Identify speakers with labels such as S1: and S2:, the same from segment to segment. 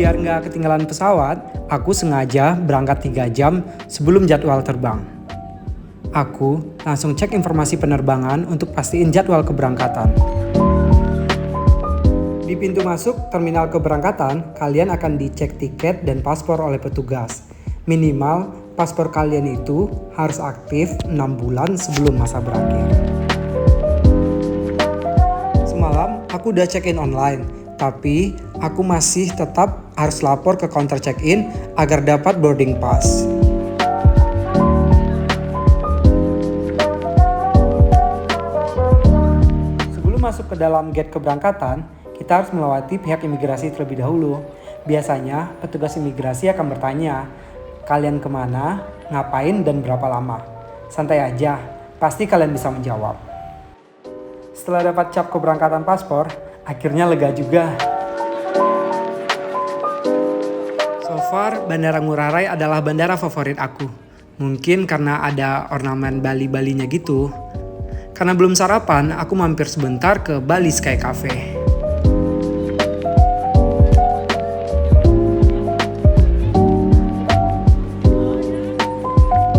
S1: Biar nggak ketinggalan pesawat, aku sengaja berangkat 3 jam sebelum jadwal terbang. Aku langsung cek informasi penerbangan untuk pastiin jadwal keberangkatan. Di pintu masuk terminal keberangkatan, kalian akan dicek tiket dan paspor oleh petugas. Minimal, paspor kalian itu harus aktif 6 bulan sebelum masa berakhir. Semalam, aku udah check-in online, tapi aku masih tetap harus lapor ke counter check-in agar dapat boarding pass. Sebelum masuk ke dalam gate keberangkatan, kita harus melewati pihak imigrasi terlebih dahulu. Biasanya, petugas imigrasi akan bertanya, kalian kemana, ngapain, dan berapa lama. Santai aja, pasti kalian bisa menjawab. Setelah dapat cap keberangkatan paspor, akhirnya lega juga. So far, Bandara Ngurah Rai adalah bandara favorit aku. Mungkin karena ada ornamen Bali-Balinya gitu. Karena belum sarapan, aku mampir sebentar ke Bali Sky Cafe.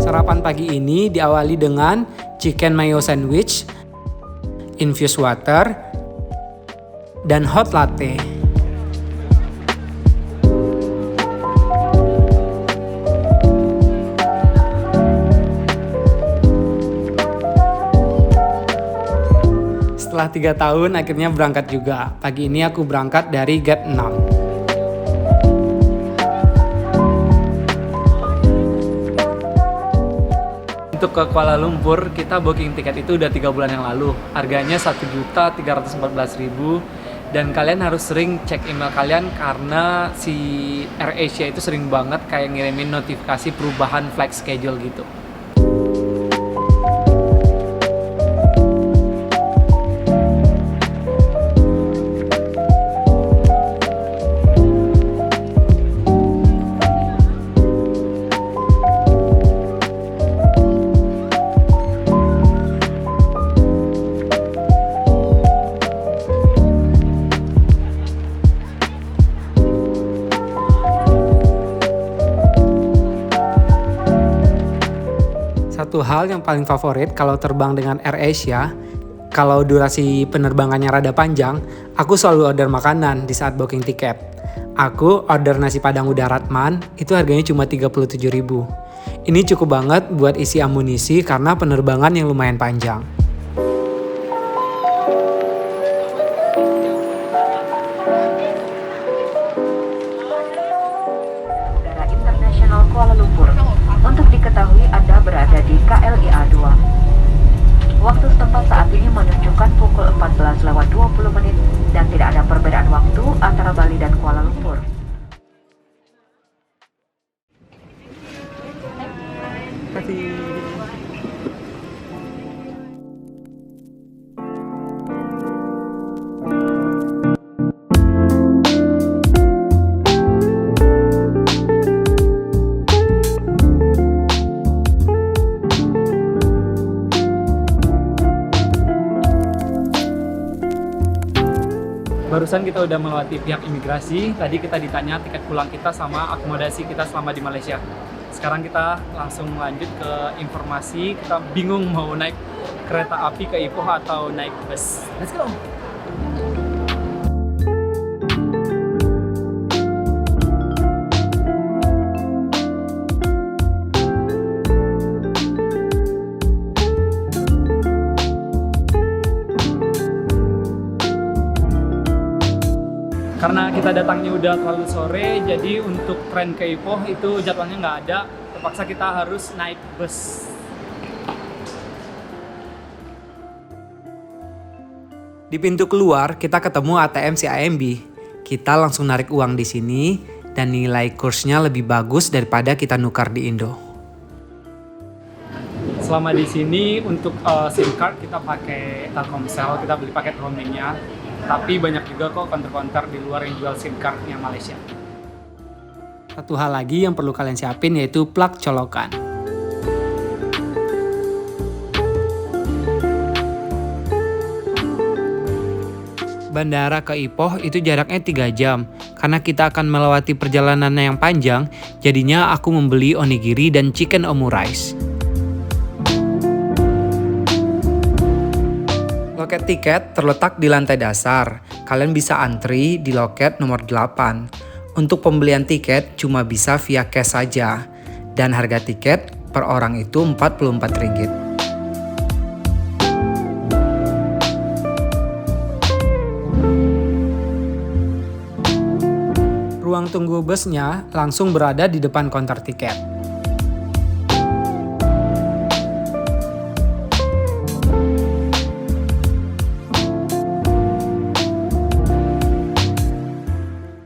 S1: Sarapan pagi ini diawali dengan chicken mayo sandwich, infused water, dan hot latte. Setelah 3 tahun akhirnya berangkat juga. Pagi ini aku berangkat dari gate 6. Untuk ke Kuala Lumpur, kita booking tiket itu udah 3 bulan yang lalu. Harganya 1.314.000 dan kalian harus sering cek email kalian karena si AirAsia itu sering banget kayak ngirimin notifikasi perubahan flight schedule gitu. Satu hal yang paling favorit kalau terbang dengan AirAsia, kalau durasi penerbangannya rada panjang, aku selalu order makanan di saat booking tiket. Aku order nasi padang udara Ratman, itu harganya cuma 37.000. Ini cukup banget buat isi amunisi karena penerbangan yang lumayan panjang.
S2: Bandara Internasional Kuala Lumpur. Untuk diketahui Anda berada di KLIA 2. Waktu setempat saat ini menunjukkan pukul 14:20 dan tidak ada perbedaan waktu antara Bali dan Kuala Lumpur.
S3: Barusan kita udah melewati pihak imigrasi, tadi kita ditanya tiket pulang kita sama akomodasi kita selama di Malaysia. Sekarang kita langsung lanjut ke informasi, kita bingung mau naik kereta api ke Ipoh atau naik bus. Let's go! Karena kita datangnya udah terlalu sore, jadi untuk tren ke Ipoh itu jadwalnya nggak ada. Terpaksa kita harus naik bus.
S1: Di pintu keluar, kita ketemu ATM CIMB. Kita langsung narik uang di sini dan nilai kursnya lebih bagus daripada kita nukar di Indo.
S3: Selama di sini untuk SIM card kita pakai Telkomsel, kita beli paket roamingnya. Tapi banyak juga kok counter-counter di luar yang jual SIM cardnya Malaysia.
S1: Satu hal lagi yang perlu kalian siapin yaitu plug colokan. Bandara ke Ipoh itu jaraknya 3 jam. Karena kita akan melewati perjalanan yang panjang, jadinya aku membeli onigiri dan chicken omurice. Loket tiket terletak di lantai dasar. Kalian bisa antri di loket nomor 8. Untuk pembelian tiket cuma bisa via cash saja. Dan harga tiket per orang itu Rp44. Ruang tunggu busnya langsung berada di depan konter tiket.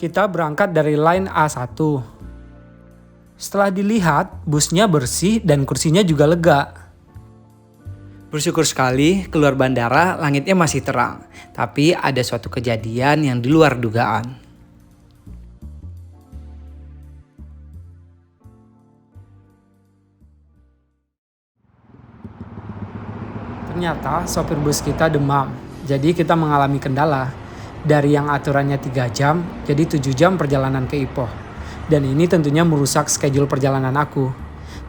S1: Kita berangkat dari line A1. Setelah dilihat, busnya bersih dan kursinya juga lega. Bersyukur sekali keluar bandara langitnya masih terang, tapi ada suatu kejadian yang di luar dugaan. Ternyata sopir bus kita demam, jadi kita mengalami kendala. Dari yang aturannya 3 jam, jadi 7 jam perjalanan ke Ipoh. Dan ini tentunya merusak schedule perjalanan aku.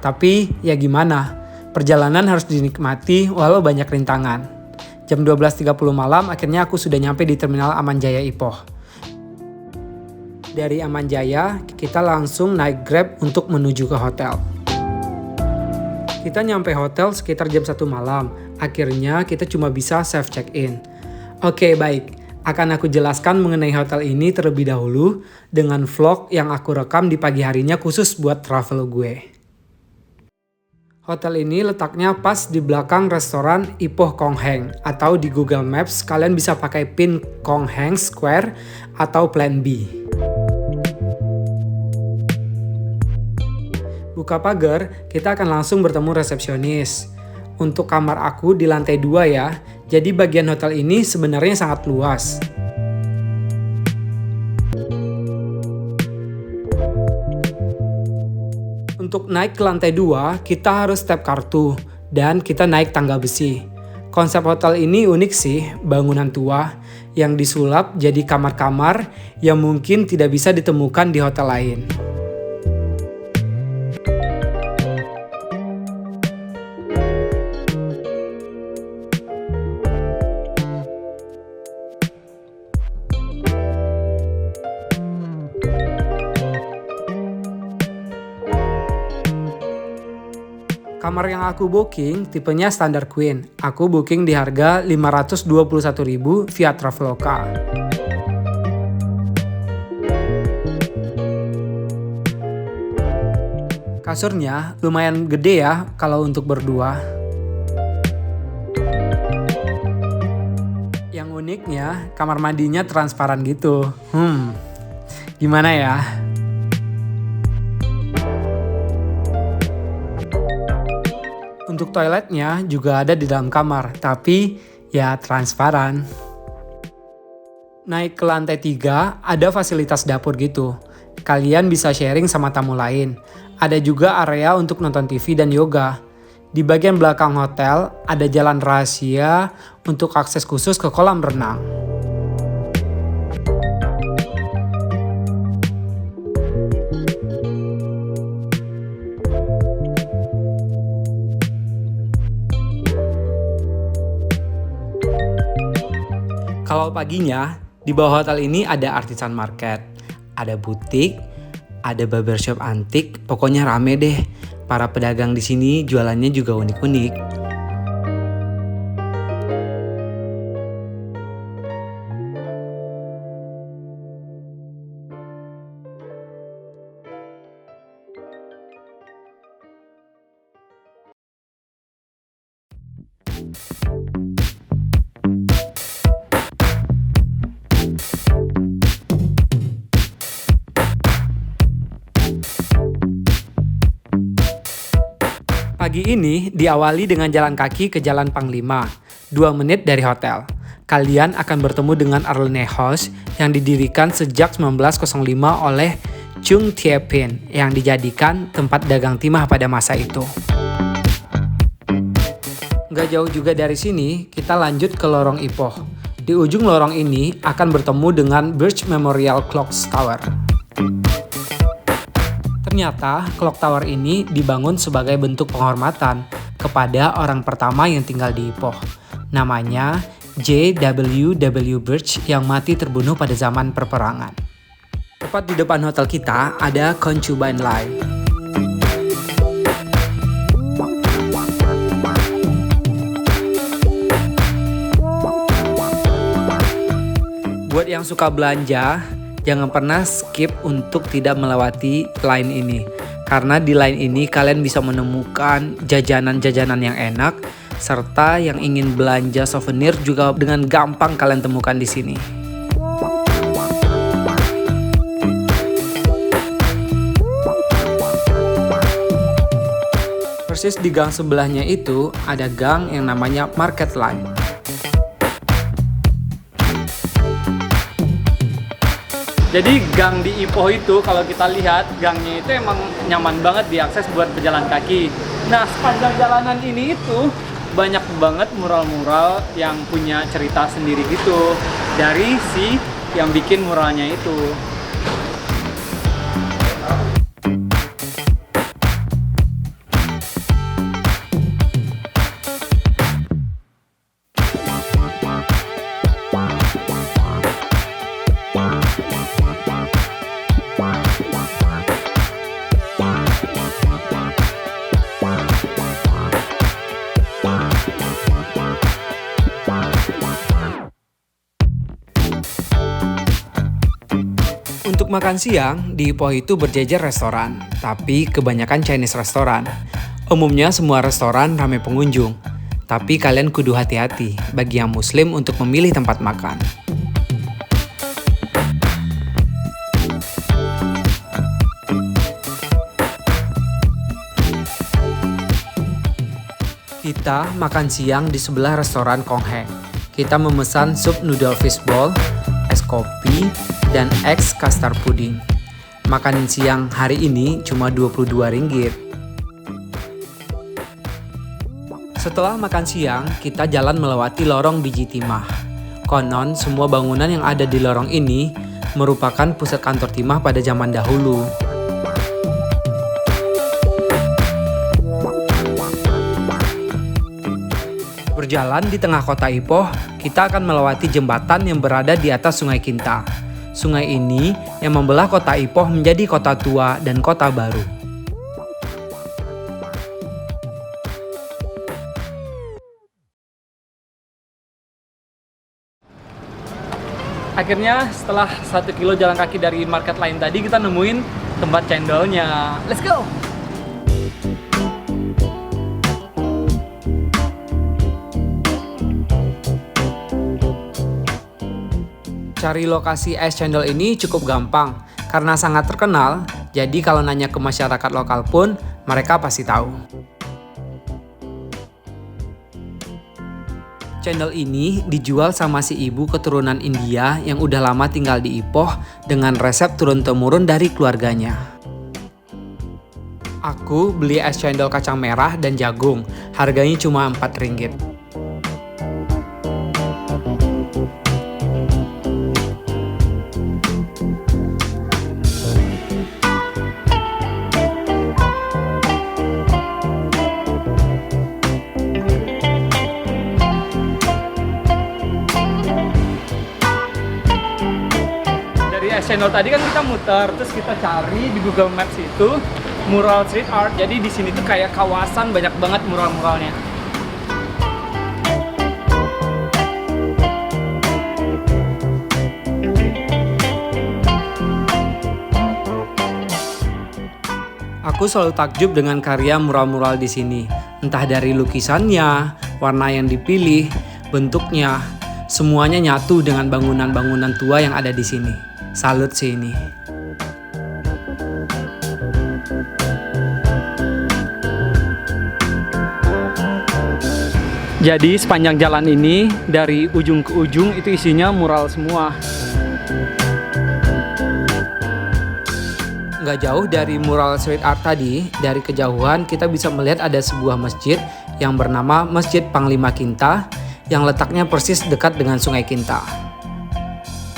S1: Tapi ya gimana, perjalanan harus dinikmati walau banyak rintangan. Jam 12.30 malam akhirnya aku sudah nyampe di Terminal Aman Jaya Ipoh. Dari Aman Jaya, kita langsung naik Grab untuk menuju ke hotel. Kita nyampe hotel sekitar jam 1 malam. Akhirnya kita cuma bisa self check-in. Oke, baik. Akan aku jelaskan mengenai hotel ini terlebih dahulu dengan vlog yang aku rekam di pagi harinya khusus buat travel gue. Hotel ini letaknya pas di belakang restoran Ipoh Kong Heng, atau di Google Maps kalian bisa pakai pin Kong Heng Square atau Plan B. Buka pagar, kita akan langsung bertemu resepsionis. Untuk kamar aku di lantai 2 ya, jadi bagian hotel ini sebenarnya sangat luas. Untuk naik ke lantai 2, kita harus tap kartu, dan kita naik tangga besi. Konsep hotel ini unik sih, bangunan tua yang disulap jadi kamar-kamar yang mungkin tidak bisa ditemukan di hotel lain. Kamar yang aku booking tipenya standar queen. Aku booking di harga Rp521.000 via Traveloka. Kasurnya lumayan gede ya kalau untuk berdua. Yang uniknya kamar mandinya transparan gitu. Gimana ya? Untuk toiletnya juga ada di dalam kamar, tapi ya transparan. Naik ke lantai 3, ada fasilitas dapur gitu. Kalian bisa sharing sama tamu lain. Ada juga area untuk nonton TV dan yoga. Di bagian belakang hotel, ada jalan rahasia untuk akses khusus ke kolam renang. Kalau paginya, di bawah hotel ini ada artisan market, ada butik, ada barbershop antik, pokoknya rame deh. Para pedagang di sini jualannya juga unik-unik. Pagi ini diawali dengan jalan kaki ke Jalan Panglima, 2 menit dari hotel. Kalian akan bertemu dengan Arlene House yang didirikan sejak 1905 oleh Chung Tie-pin yang dijadikan tempat dagang timah pada masa itu. Gak jauh juga dari sini, kita lanjut ke lorong Ipoh. Di ujung lorong ini akan bertemu dengan Birch Memorial Clock Tower. Ternyata Clock Tower ini dibangun sebagai bentuk penghormatan kepada orang pertama yang tinggal di Ipoh. Namanya J.W.W. Birch yang mati terbunuh pada zaman perperangan. Tepat di depan hotel kita ada Concubine Line. Buat yang suka belanja, jangan pernah skip untuk tidak melewati line ini. Karena di line ini kalian bisa menemukan jajanan-jajanan yang enak, serta yang ingin belanja souvenir juga dengan gampang kalian temukan di sini. Persis di gang sebelahnya itu ada gang yang namanya Market Line.
S3: Jadi gang di Ipoh itu kalau kita lihat gangnya itu emang nyaman banget diakses buat pejalan kaki. Nah, sepanjang jalanan ini itu banyak banget mural-mural yang punya cerita sendiri gitu dari si yang bikin muralnya itu.
S1: Untuk makan siang, di Ipoh itu berjejer restoran, tapi kebanyakan Chinese restoran. Umumnya semua restoran ramai pengunjung, tapi kalian kudu hati-hati bagi yang muslim untuk memilih tempat makan. Kita makan siang di sebelah restoran Kong Heng. Kita memesan sup noodle fishball, es kopi, dan eggs custard pudding. Makanan siang hari ini cuma Rp22. Setelah makan siang, kita jalan melewati lorong biji timah. Konon, semua bangunan yang ada di lorong ini merupakan pusat kantor timah pada zaman dahulu. Berjalan di tengah kota Ipoh, kita akan melewati jembatan yang berada di atas Sungai Kinta. Sungai ini yang membelah kota Ipoh menjadi kota tua dan kota baru.
S3: Akhirnya setelah 1 kilo jalan kaki dari Market Line tadi kita nemuin tempat cendolnya. Let's go!
S1: Cari lokasi es cendol ini cukup gampang karena sangat terkenal, jadi kalau nanya ke masyarakat lokal pun mereka pasti tahu. Cendol ini dijual sama si ibu keturunan India yang udah lama tinggal di Ipoh dengan resep turun-temurun dari keluarganya. Aku beli es cendol kacang merah dan jagung, harganya cuma Rp4.
S3: Es cendol tadi kan kita muter, terus kita cari di Google Maps itu mural street art. Jadi di sini tuh kayak kawasan banyak banget mural-muralnya.
S1: Aku selalu takjub dengan karya mural-mural di sini. Entah dari lukisannya, warna yang dipilih, bentuknya, semuanya nyatu dengan bangunan-bangunan tua yang ada di sini. Salut sih ini.
S3: Jadi sepanjang jalan ini dari ujung ke ujung itu isinya mural semua.
S1: Nggak jauh dari mural street art tadi, dari kejauhan kita bisa melihat ada sebuah masjid yang bernama Masjid Panglima Kinta yang letaknya persis dekat dengan Sungai Kinta.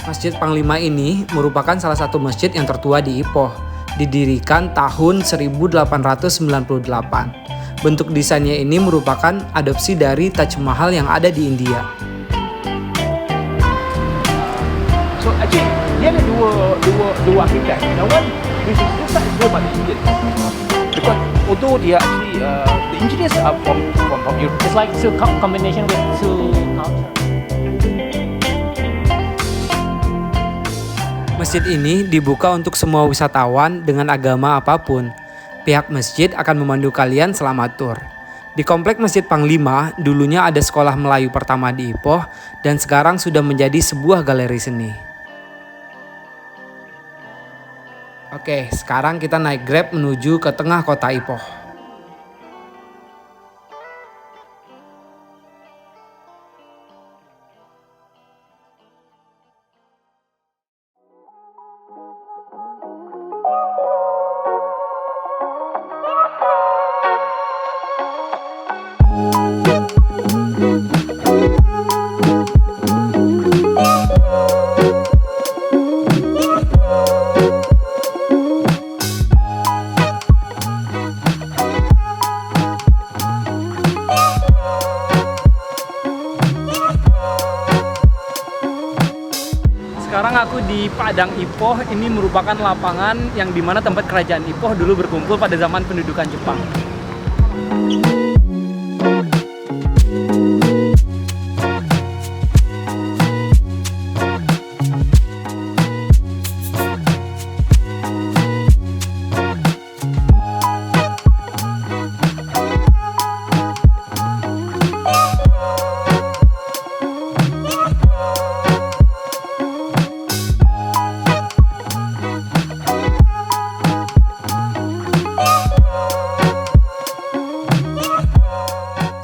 S1: Masjid Panglima ini merupakan salah satu masjid yang tertua di Ipoh, didirikan tahun 1898. Bentuk desainnya ini merupakan adopsi dari Taj Mahal yang ada di India.
S4: So actually dia ada dua arkitek. Yang one this side is built by the Indians. Because although dia actually the engineers are from Europe.
S5: It's like two combination with two culture.
S1: Masjid ini dibuka untuk semua wisatawan dengan agama apapun. Pihak masjid akan memandu kalian selama tur. Di komplek Masjid Panglima, dulunya ada sekolah Melayu pertama di Ipoh dan sekarang sudah menjadi sebuah galeri seni. Oke, sekarang kita naik Grab menuju ke tengah kota Ipoh.
S3: Sekarang aku di Padang Ipoh. Ini merupakan lapangan yang dimana tempat kerajaan Ipoh dulu berkumpul pada zaman pendudukan Jepang.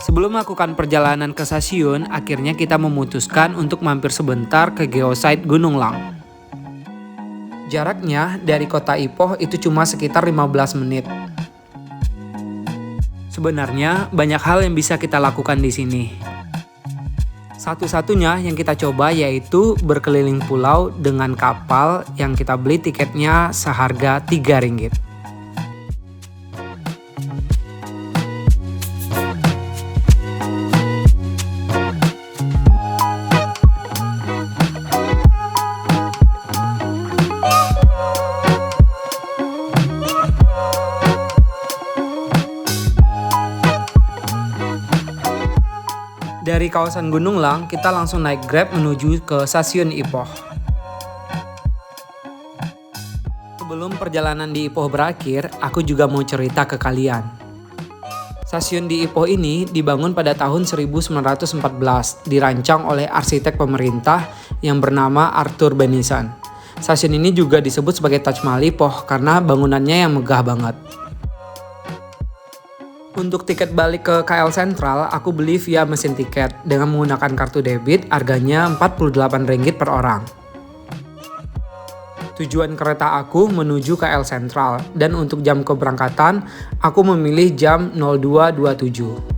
S1: Sebelum melakukan perjalanan ke stasiun, akhirnya kita memutuskan untuk mampir sebentar ke geosite Gunung Lang. Jaraknya dari kota Ipoh itu cuma sekitar 15 menit. Sebenarnya banyak hal yang bisa kita lakukan di sini. Satu-satunya yang kita coba yaitu berkeliling pulau dengan kapal yang kita beli tiketnya seharga Rp3. Dari kawasan Gunung Lang, kita langsung naik Grab menuju ke stasiun Ipoh. Sebelum perjalanan di Ipoh berakhir, aku juga mau cerita ke kalian. Stasiun di Ipoh ini dibangun pada tahun 1914, dirancang oleh arsitek pemerintah yang bernama Arthur Benison. Stasiun ini juga disebut sebagai Taj Mahal Ipoh karena bangunannya yang megah banget. Untuk tiket balik ke KL Sentral, aku beli via mesin tiket dengan menggunakan kartu debit, harganya Rp48 per orang. Tujuan kereta aku menuju KL Sentral, dan untuk jam keberangkatan, aku memilih jam 02.27.